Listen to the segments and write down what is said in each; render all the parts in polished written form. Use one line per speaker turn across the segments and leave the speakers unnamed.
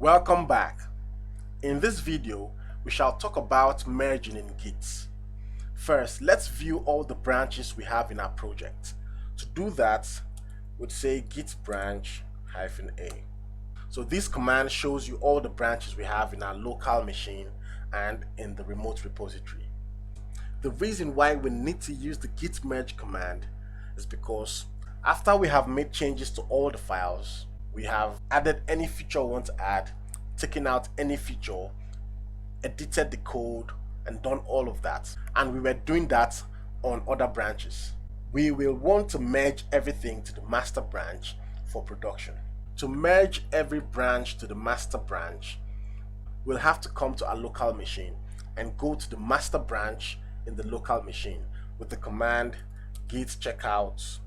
Welcome back. In this video, we shall talk about merging in Git. First, let's view all the branches we have in our project. To do that, we'd say git branch -a. So this command shows you all the branches we have in our local machine and in the remote repository. The reason why we need to use the git merge command is because after we have made changes to all the files, we have added any feature we want to add, taken out any feature, edited the code, and done all of that. And we were doing that on other branches. We will want to merge everything to the master branch for production. To merge every branch to the master branch, we'll have to come to our local machine and go to the master branch in the local machine with the command git checkout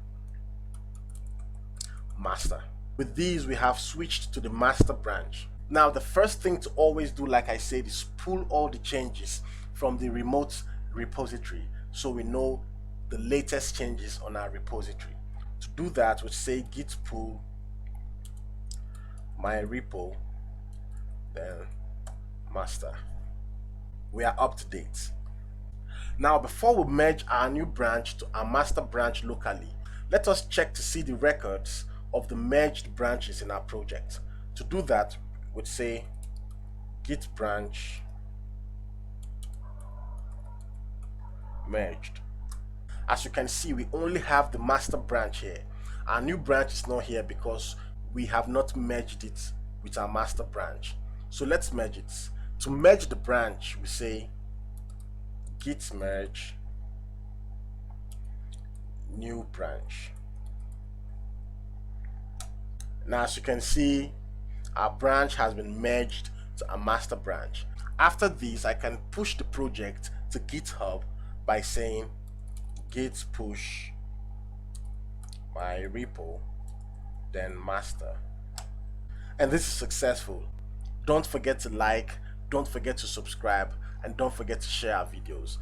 master. With these, we have switched to the master branch. Now, the first thing to always do, like I said, is pull all the changes from the remote repository so we know the latest changes on our repository. To do that, we say git pull my repo, then master. We are up to date. Now, before we merge our new branch to our master branch locally, let us check to see the records of the merged branches in our project. To do that, we'd say git branch merged. As you can see, we only have the master branch here. Our new branch is not here because we have not merged it with our master branch. So let's merge it. To merge the branch, we say git merge new branch. Now, as you can see, our branch has been merged to a master branch. After this, I can push the project to GitHub by saying git push my repo, then master. And this is successful. Don't forget to like, don't forget to subscribe, and don't forget to share our videos.